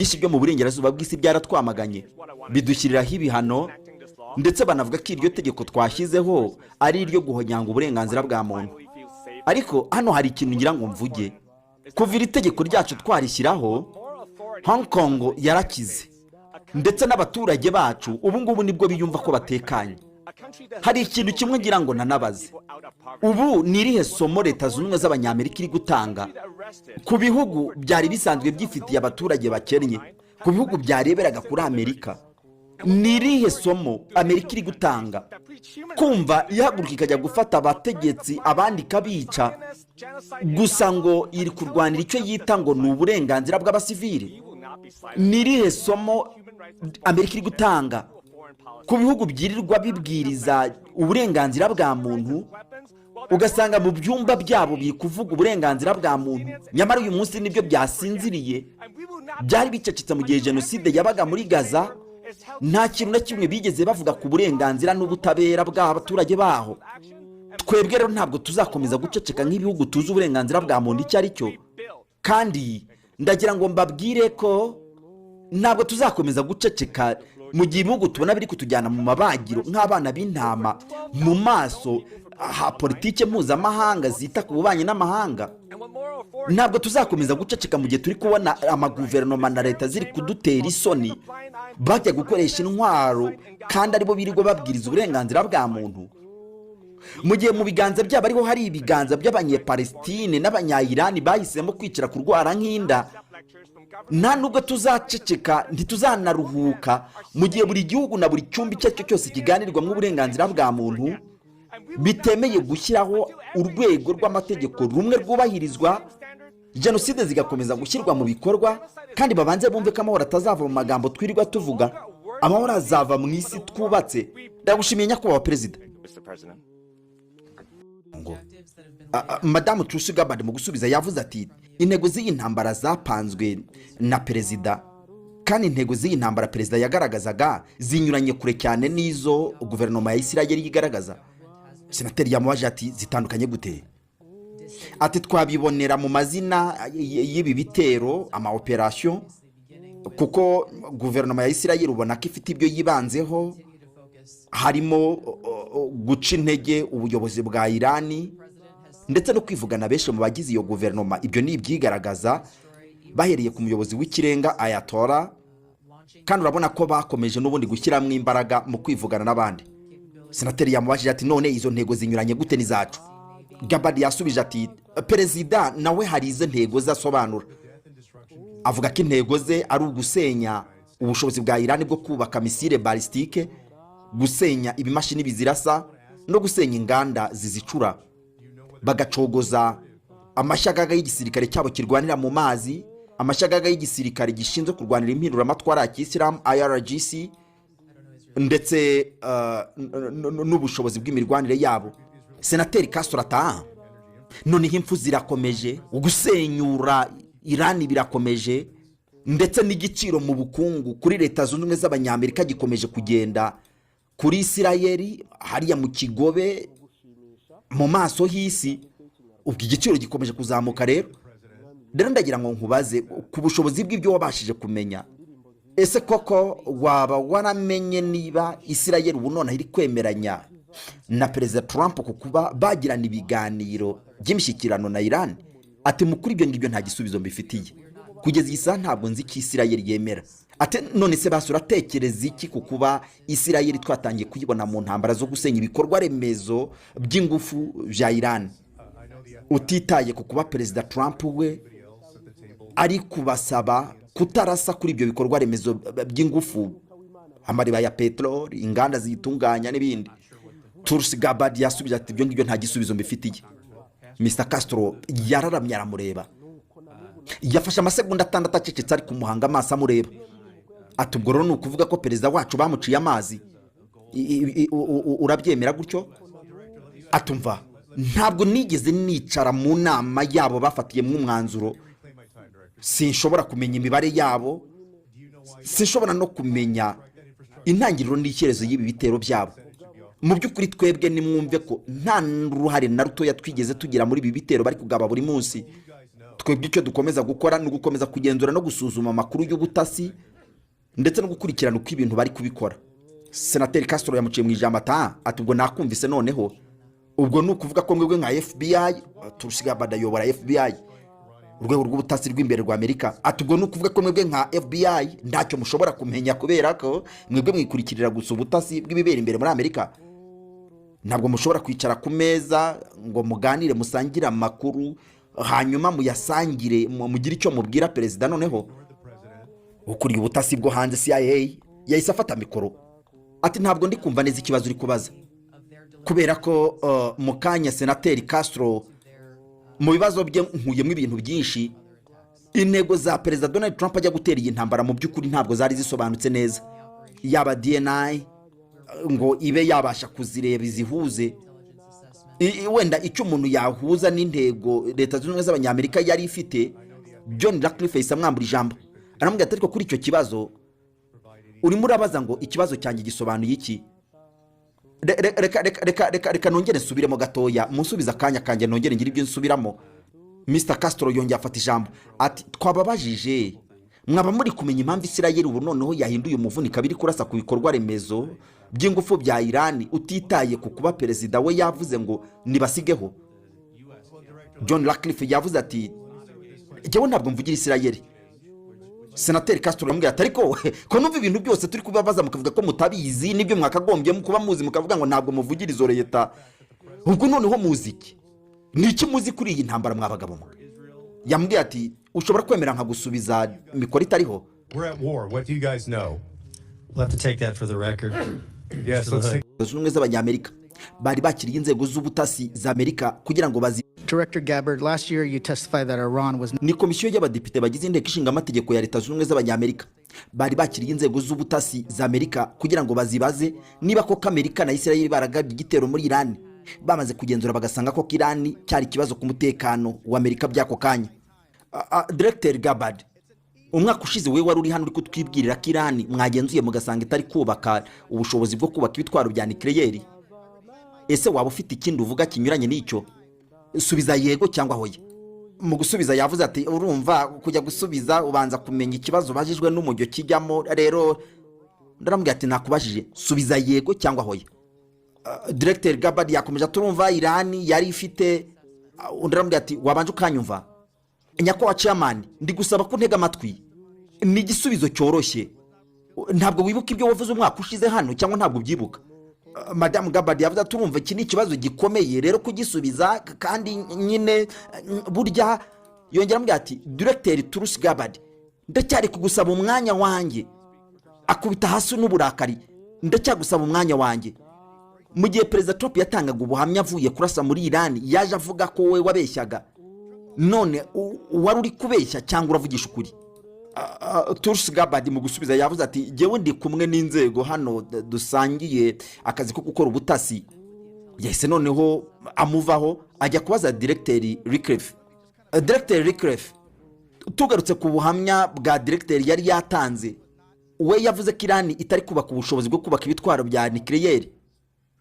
byinshi byo mu burengerazuba bw'isi byaratwamaganye bidushyiriraho ibihano ndetse banavuga ko iryo tegeko twashyizeho ari iryo guhonyanga uburenganzira bwa muntu. Ariko hano hari ikintu ngira ngo mvuge. Kuva iri tegeko ryacu twarishyiraho, Hong Kong yarakize ndetse n'abaturage bacu ubu ngubu nibwo biyumva ko batekanye. Hari ikintu kimwe ngira ngo nanabaze. Ubu ni irihe somo Leta Zunze Ubumwe z'Abanyamerika iri gutanga ku bihugu byari bisanzwe byifitiye abaturage bakennye, ku bihugu byareberaga kuri Amerika? Ni irihe somo Amerika iri gutanga? Kumva ihaguruka ikajya gufata abategetsi abandi ikabica gusa ngo iri kurwanira icyo yita ngo ni uburenganzira bw'abasivili? Ni irihe somo Amerika iri gutanga ku bihugu byirirwa bibwiriza uburenganzira bwa muntu, ugasanga mu byumba byabo biri kuvuga uburenganzira bwa muntu, nyamara uyu munsi nibyo byasinziriye? Byari bicecetse mu gihe jenoside yabaga muri Gaza, nta kintu na kimwe bigeze bavuga ku burenganzira n'ubutabera bw'abaturage baho. Twebwe rero ntabwo tuzakomeza guceceka nk'ibihugu tuzi uburenganzira bwa muntu icyo ari cyo, kandi ndagira ngo mbabwire ko ntabwo tuzakomeza guceceka mu gihe ibihugu tubona biri kutujyana mu mabagiro nk'abana b'intama mu maso ha politike mpuzamahanga zita ku bubanyi n'amahanga. Ntabwo tuzakomeza guceceka mu gihe turi kubona amaguverinoma na leta ziri kudutera isoni bajya gukoresha intwaro kandi aribo birirwa babwiriza uburenganzira bwa muntu, mu gihe mu biganza byabo ariho hari ibiganza by'abanyepalestine n'abanya-Irani bahisemo kwicira kurwara nk'inda. Nta nubwo tuzaceceka, ntituzanaruhuka mu gihe buri gihugu na buri cyumba icyo ari cyo cyose kiganirwamo uburenganzira bwa muntu bitemeye gushyiraho urwego rw'amategeko rumwe rwubahirizwa, jenoside zigakomeza gushyirwa mu bikorwa, kandi babanze bumve ko amahoro atazava mu magambo twirirwa tuvuga, amahoro azava mu isi twubatse. Ndagushimiye nyakubahwa perezida. Madamu Itugabije mu gusubiza yavuze ati intego z'iyi ntambara zapanzwe na perezida, kandi intego z'iyi ntambara perezida yagaragazaga zinyuranye kure cyane n'izo guverinoma ya Isirayeli yigaragaza. Senateri yamubaje ati zitandukanye gute? Ati twabibonera mu mazina y'ibi bitero, ama operation, kuko guverinoma ya Isirayeli ubona ko ifite ibyo yibanzeho, harimo guca intege ubuyobozi bwa Irani ndetse no kwivugana benshi mu bagize iyo guverinoma. Ibyo ni ibyigaragaza bahereye ku muyobozi w'ikirenga Ayatollah, kandi urabona ko bakomeje n'ubundi gushyiramo imbaraga mu kwivugana n'abandi. Senateri yamubajije ati none izo ntego zinyuranye gute n'izacu? Gabadi yasubije ati perezida nawe hari izo ntego zasobanura, avuga ko intego ze ari ugusenya ubushobozi bwa Irani bwo kubaka misile balistike, gusenya ibimashini bizirasa no gusenya inganda zizicura, bagacogoza amashagaga y'igisirikare cyabo kirwanira mu mazi, amashagaga y'igisirikare gishinzwe kurwanira impinduramatwara ya Kisilamu IRGC, ndetse n'ubushobozi bw'imirwanire yabo. Senateri Castro ata noneho impfu zirakomeje, ugusenyura Irani birakomeje, ndetse n'igiciro mu bukungu kuri Leta Zunze Ubumwe z'Abanyamerika gikomeje kugenda kuri Isirayeli hariya mu kigobe mu maso h'isi. Ubwo igiciro gikomeje kuzamuka. Rero ndagira ngo nkubaze ku bushobozi bw'ibyo wabashije kumenya, ese koko waba waramenye niba Isirayeli ubu none iri kwemeranya na Perezida Trump ku kuba bagirana ibiganiro by'imishyikirano na Iran? Ati mukuri ibyo ngibyo nta gisubizo mbifitiye kugeza iyi saha, ntabwo nzi ko Isirayeli yemera. Ati none se basura tekereza iki ku kuba Isirayeli twatangiye kuyibona mu ntambara zo gusenya ibikorwa remezo by'ingufu bya Iran, utitaye ku kuba Perezida Trump we ari kubasaba kutarasa kuri ibyo bikorwa remezo by'ingufu, amariba ya peteroli, inganda zitunganya n'ibindi. Itugabije yasubije ati ibyo ngibyo nta gisubizo mbifitiye. Mr. Castro yararamye aramureba, yafashe amasegonda 6 acecetse ari kumuhanga amaso amureba. Ati ubwo rero ni ukuvuga ko perezida wacu bamuciye amazi, urabyemera gutyo? Atumva ntabwo nigeze nicara mu nama yabo bafatiyemo umwanzuro, sinshobora kumenya imibare yabo, sinshobora no kumenya intangiriro n'icyerezo y'ibi bitero byabo. Mu by'ukuri twebwe nimwumve ko nta ruhare na ruto twigeze tugira muri ibi bitero bari kugaba buri munsi. twebwe icyo dukomeza gukora ni ugukomeza kugenzura no gusuzuma amakuru y'ubutasi ndetse no gukurikirana uko ibintu bari kubikora. Senateri Castro yamuciye mu ijambo ati ubwo nakumvise noneho ubwo ni ukuvuga ko mwebwe nka FBI turusiga badayobora FBI urwego rw'ubutasi rw'imbere rwa Amerika ati ubwo ni ukuvuga ko mwebwe nka FBI ntacyo mushobora kumenya kubera ko mwebwe mwikurikirira gusa ubutasi bw'ibibera imbere muri Amerika. Ntabwo mushobora kwicara ku meza ngo muganire musangire amakuru hanyuma muyasangire mugire icyo mubwira perezida. Noneho ukuriye ubutasi bwo hanze CIA yahise afata mikoro ati ntabwo ndi kumva neza ikibazo uri kubaza kubera ko mu kanya Senateri Castro mu bibazo bye nkuyemo ibintu byinshi. Intego za perezida Donald Trump ajya gutera iyi ntambara mu by'ukuri ntabwo zari zisobanutse neza, yaba DNI ngo ibe yabasha kuzireba izihuze. Wenda icyo umuntu yahuza n'intego leta zunze ubumwe z'abanyamerika yari ifite. John Ratcliffe amwambura ijambo aramubwira ati ariko kuri icyo kibazo urimo urabaza ngo ikibazo cyanjye gisobanuye iki? Reka nongere nsubiremo gatoya musubiza akanya kanjye nongere ngira ibyo nsubiramo. Mr. Castro yongeye afata ijambo ati twababajije mwaba muri kumenya impamvu Isirayeli ubu noneho yahinduye umuvunika biri kurasa ku bikorwa remezo by'ingufu bya Irani utitaye ku kuba perezida we yavuze ngo nibasigeho. John Ratcliffe yavuze ati jewe ntabwo mvugira Isirayeli. Senateri Castro yamubwira ati ariko ko numva ibintu byose turi kubabaza mukavuga ko mutabizi nibyo mwakagombye kuba muzi mukavuga ngo ntabwo muvugira izo leta, ubwo noneho muziki niki muzi kuri iyi ntambara mwabagabo mwe? Yambwiye ati ushobora kwemera nka gusubiza mikoro itariho. We're at war. What do you guys know? We'll have to take that for the record. Yes, let's take Zunze z'abanyamerika bari bakiriye inzego z'ubutasi za Amerika kugira ngo bazi. Director Gabbard, last year you testified that Iran was Ni komisiyo y'abadepite bagize inteko ishinga amategeko ya leta zunze z'abanyamerika bari bakiriye inzego z'ubutasi za Amerika kugira ngo bazibaze niba ko Amerika na Israel baragabye igitero muri Irani. Bamaze kugenzura bagasanga ko Irani cyari kibazo ku mutekano wa Amerika byako kanya. Director Gabbard, umwaka ushize we wari uri hano uri kutwibwirira ko Irani mwagenzuye mugasanga itari kubaka ubushobozi bwo kubaka ibitwaro bya nucleaire. Ese waba ufite ikindi uvuga kinyuranye n'icyo? Subiza yego cyangwa hoya. Mu gusubiza yavuze ati urumva kujya gusubiza ubanza kumenya ikibazo bajijwe n'umujyo kijyamo. Rero ndaramubwira ati nakubajije subiza yego cyangwa hoya. Director Gabbard yakomeje turumva Irani yari ifite. Ndaramubwira ati wabanje ukanyumva nyakwa chairman ndi gusaba ko ntega amatwi ni igisubizo cyoroshye. Ntabwo wibuka ibyo wavuze umwaka ushize hano cyangwa ntabwo byibuka? Madame Gabbard yavuze turumva iki ni ikibazo gikomeye rero kugisubiza kandi nyine burya yongera ambwira ati Director Tulsi Gabbard ndacyari kugusaba umwanya wanjye. Akubita hasi n'uburakari ndacyagusaba umwanya wanjye. Mu gihe Perezida Trump yatangaga ubuhamya avuye kurasa muri Irani yaje avuga ko we wabeshyaga, none wari uri kubeshya cyangwa uravugisha ukuri? Tulsi Gabbard mu gusubiza yavuze ati jewe ndi kumwe n'inzego hano dusangiye akazi ko gukora ubutasi. Yahise noneho amuvaho ajya kubaza Director Ratcliffe. Director Ratcliffe, tugarutse ku buhamya bwa Director yari yatanze, we yavuze ko Irani itari kubaka ubushobozi bwo kubaka ibitwaro bya nucleaire.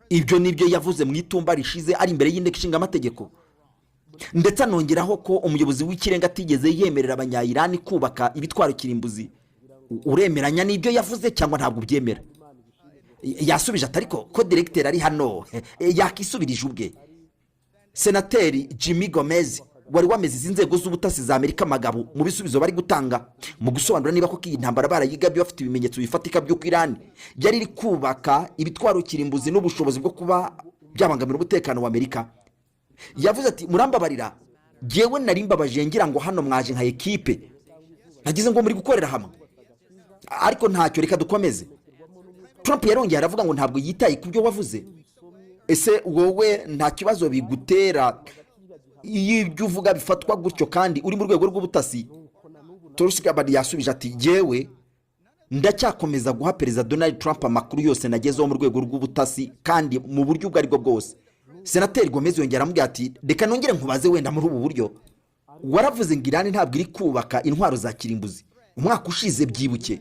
Ibyo nibyo yavuze mu itumba rishize ari imbere y'inteko ishinga amategeko. Ndetse anongeraho ko umuyobozi w'ikirenga atigeze yemerera abanya-Irani kubaka ibitwaro kirimbuzi. Uremeranya n'ibyo yavuze cyangwa ntabwo byemera? Yasubije atari ko Director ari hano yakisubirije ubwe. Senateri Jimmy Gomez wari wameze izinzego z'ubutasi za Amerika magabo mu bisubizo bari gutanga mu gusobanura niba ko iyi ntambara barayigabye bafite ibimenyetso bifatika by'uko Irani yari iri kubaka ibitwaro kirimbuzi n'ubushobozi bwo kuba byabangamira umutekano wa Amerika. Yavuze ati murambabarira jewe nari mbabaje ngira ngo hano mwaje nka equipe nagize ngo muri gukorera hamwe ariko ntacyo reka dukomeze. Trump yarongeye aravuga ngo ntabwo yitaye kubyo wavuze. Ese wowe nta kibazo bigutera ibyo uvuga bifatwa gutyo kandi uri mu rwego rw'ubutasi? Tulsi Gabbard yasubije ati jewe ndacyakomeza guha Perezida Donald Trump amakuru yose nagezeho mu rwego rw'ubutasi kandi mu buryo ubwo aribwo bwose. Senateri Gomez yongera amubwira ati reka nongere nkubaze wenda muri ubu buryo waravuze ngo Irani ntabwo iri kubaka intwaro za kirimbuzi umwaka ushize byibuke.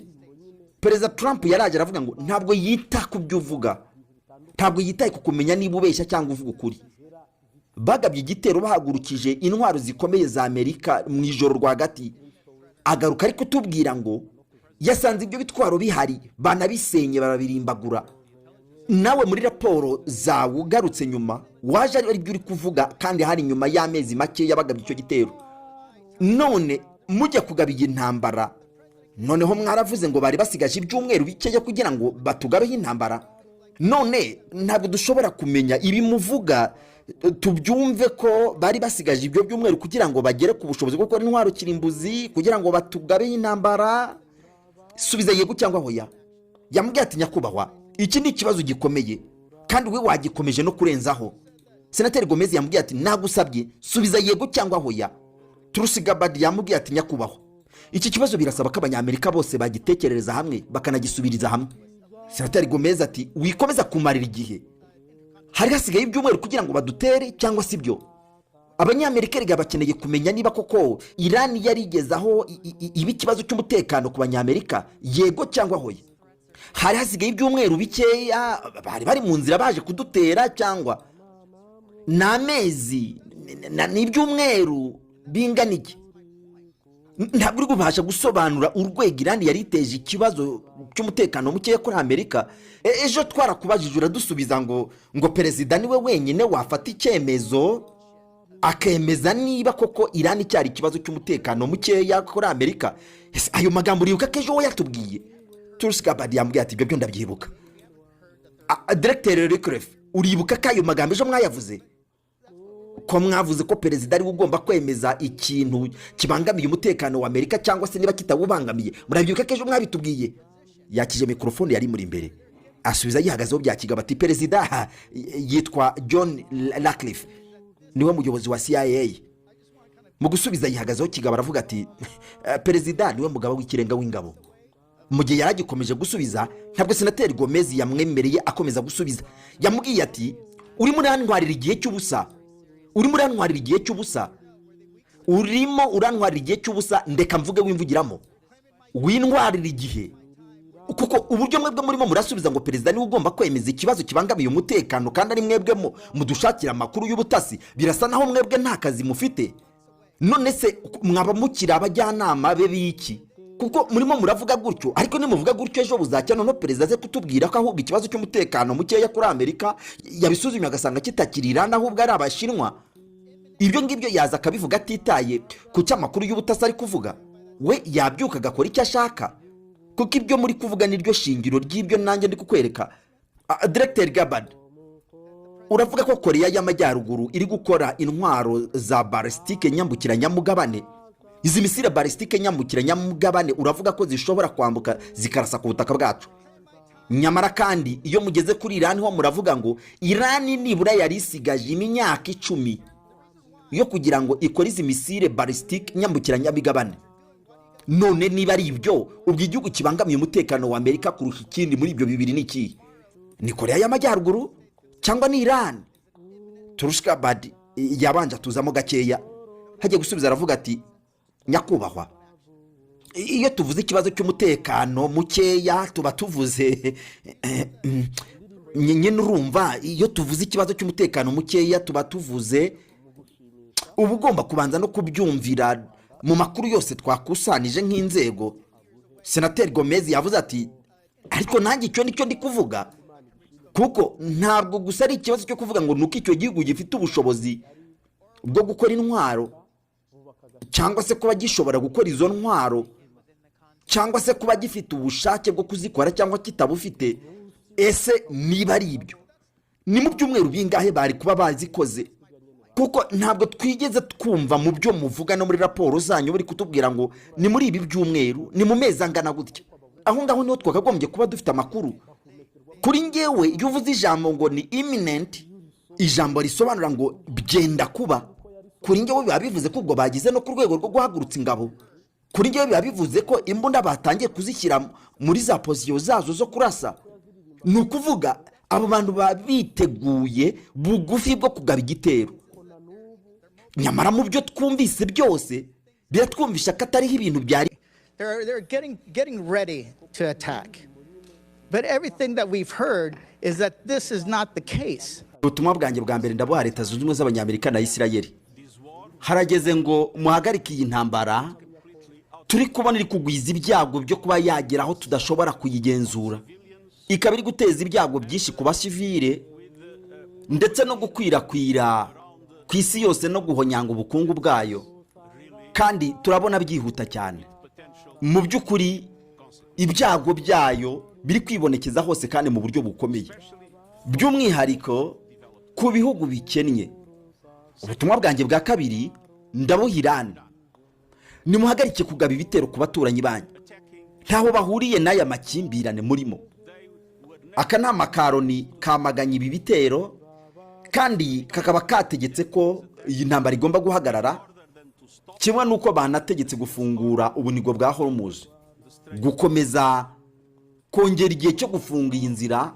Perezida Trump yaraje aravuga ngo ntabwo yita ku byo uvuga, ntabwo yitaye ku kumenya niba ubeshya cyangwa uvuga ukuri. bagabye igitero bahagurukije intwaro zikomeye za Amerika mu ijoro rwagati. Agaruka ariko tubwira ngo yasanze ibyo bitwaro bihari banabisenye barabirimbagura. Nawe muri raporo zawe ugarutse nyuma waje ari byo uri kuvuga, kandi hari nyuma y'amezi make yabagabye icyo gitero. None mujya kugabije intambara, noneho mwaravuze ngo bari basigaje ibyumweru bikeya kugira ngo batugabeho intambara. None ntabwo dushobora kumenya ibi muvuga tubyumve ko bari basigaje ibyo byumweru kugira ngo bagere ku bushobozi bwo gukora intwaro kirimbuzi kugira ngo batugabeho intambara. Subiza yego cyangwa hoya. Yambwiye ati nyakubahwa, iki ni ikibazo gikomeye kandi we wagikomeje no kurenzaho. Senateri Gomez yambwiye ati nagusabye subiza yego cyangwa hoya. Turusigabadi yambwiye ati nyakubahwa, iki kibazo birasaba ko abanyamerika bose bagitekerereza hamwe bakanagisubiriza hamwe. Senateri Gomez ati wikomeza kumarira igihe, hari hasigaye ibyumweru kugira ngo badutere cyangwa sibyo? Abanyamerika rega bakeneye kumenya niba koko Irani yarigezaho ibi kibazo cy'umutekano ku banyamerika, yego cyangwa hoya. Hari hasigaye ibyumweru bikeya bari mu nzira baje kudutera, cyangwa n'amezi n'ibyumweru bingana iki? Ntabwo uri kubasha gusobanura urwego Irani yariteje ikibazo cy'umutekano mukeya kuri Amerika. Ejo twarakubajije uradusubiza ngo perezida niwe wenyine wafata icyemezo akemeza niba koko Irani cyari ikibazo cy'umutekano mukeya kuri Amerika. Ayo magambo uribuka ko ejo yatubwiye? Turusgabadi yambwiye ati ibyo byo ndabyibuka. Directeur Recref, uribuka ko ayo magambo ejo mwayavuze? Ko mwavuze ko perezida ari ugomba kwemeza ikintu kibangamiye umutekano wa Amerika cyangwa se niba kitawubangamiye. Murabyuka ko ejo mwabitubwiye? Yakije mikrofone yari muri imbere asubiza yihagazeho bya kigabati. Perezida yitwa John Ratcliffe, niwe muyobozi wa CIA. Mu gusubiza yihagazeho kigaba aravuga ati perezida niwe mugaba w'ikirenga w'ingabo. Mu gihe yaragikomeje gusubiza, ntabwo Senateri Gomez yamwemereye akomeza gusubiza. Yamubwiye ati urimo urantwarira igihe cy'ubusa, urimo urantwarira igihe cy'ubusa, urimo urantwarira igihe cy'ubusa, ndeka mvuge wimvugiramo, wintwarira igihe. Kuko uburyo mwebwe murimo murasubiza ngo perezida niwe ugomba kwemeza ikibazo kibangamiye umutekano kandi ari mwebwe mudushakira amakuru y'ubutasi, birasa naho mwebwe nta kazi mufite. None se mwaba mukira abajyanama be biki? Kuko murimo muravuga gutyo, ariko nimuvuga gutyo ejo buzacya no perezida ze kutubwira ko ahubwo ikibazo cy'umutekano mukeya kuri Amerika yabisuzumye agasanga kitakirira ahubwo ari abashinwa. Ibyo ngibyo yaza akabivuga atitaye ku cyamakuru y'ubutasi ari kuvuga. We yabyuka agakora icyo ashaka, kuko ibyo muri kuvuga niryo shingiro ry'ibyo nanjye ndi kukwereka. Directeur Gabard, uravuga ko Korea y'Amajyaruguru iri gukora intwaro za balistike nyambukiranyamugabane. Izi misile balistike nyambukiranyamugabane uravuga ko zishobora kwambuka zikarasa ku butaka bwacu. Nyamara kandi iyo mugeze kuri Irani ho muravuga ngo Irani nibura yari isigaje imyaka 10 yo kugira ngo ikore izi misile balistike nyambukiranyamigabane. None niba ari ibyo, ubwo igihugu kibangamiye umutekano wa Amerika kurusha ikindi muri ibyo bibiri ni iki? Ni Korea y'Amajyaruguru cyangwa ni Irani? Turusgabadi yabanje tuzamo gakeya, hagiye gusubiza aravuga ati nyakubahwa, iyo tuvuze ikibazo cy'umutekano mukeya tuba tuvuze nyine urumva, iyo tuvuze ikibazo cy'umutekano mukeya tuba tuvuze uba ugomba kubanza no kubyumvira mu makuru yose twakusanije nk'inzego. Senateri Gomez yavuze ati ariko nanjye icyo nicyo ndi kuvuga, kuko ntabwo gusa ari ikibazo cyo kuvuga ngo nuko icyo gihugu gifite ubushobozi bwo gukora intwaro, cyangwa se kuba gishobora gukora izo ntwaro, cyangwa se kuba gifite ubushake bwo kuzikora cyangwa kitabufite. Ese niba ari ibyo, ni mu byumweru bingahe bari kuba bazikoze? Kuko ntabwo twigeze twumva mu byo muvuga no muri raporo zanyu bari kutubwira ngo ni muri ibi byumweru, ni mu mezi angana gutya. Aho ngaho niho twakagombye kuba dufite amakuru. Kuri ngewe iyo uvuze ijambo ngo ni imminent, ijambo risobanura ngo byenda kuba, kuri ngewe biba bivuze ko ubwo bagize no ku rwego rwo guhagurutsa ingabo. Kuri ngewe biba bivuze ko imbunda batangiye kuzishyira muri za posiyo zazo zo kurasa. Ni ukuvuga abo bantu babiteguye bugufi bwo kugaba igitero. Nyamara mu byo twumvise byose biratwumvisha ko atariho ibintu byari. They're getting ready to attack. But everything that we've heard is that this is not the case. ubutumwa bwanjye bwa mbere ndabuha leta zunze ubumwe z'abanyamerika na Isirayeli. Harageze ngo muhagarike iyi ntambara, turi kubona iri kugwiza ibyago byo kuba yagera aho tudashobora kuyigenzura, ikaba iri guteza ibyago byinshi ku basivile ndetse no gukwirakwira ku isi yose no guhonyanga ubukungu bwayo, kandi turabona byihuta cyane. Mu by'ukuri ibyago byayo biri kwibonekeza hose kandi mu buryo bukomeye, by'umwihariko ku bihugu bikennye. Ubutumwa bwanjye bwa kabiri ndabuha Irani, nimuhagarike kugaba ibitero ku baturanyi banyu, ntaho bahuriye n'aya makimbirane murimo. Akanama ka Loni kamaganye ibi bitero kandi kakaba kategetse ko iyi ntambara igomba guhagarara, kimwe nuko banategetse gufungura ubunigo bwa Hormuz, gukomeza kongera igihe cyo gufunga iyi nzira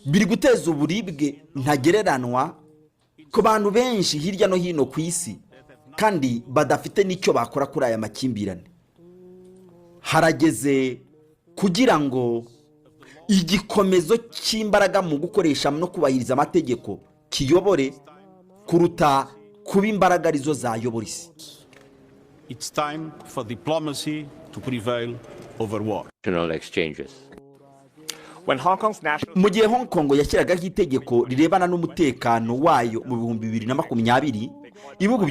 biri guteza uburibwe ntagereranwa ku bantu benshi hirya no hino ku isi kandi badafite n'icyo bakora kuri aya makimbirane. Harageze kugira ngo igikomezo cy'imbaraga mu gukoresha no kubahiriza amategeko kiyobore kuruta kuba imbaraga arizo zayobora isi. It's time for diplomacy to prevail over war. Exchanges. Mu gihe Hong Kong yashyiragaho itegeko rirebana n'umutekano wayo mu 2020, ibihugu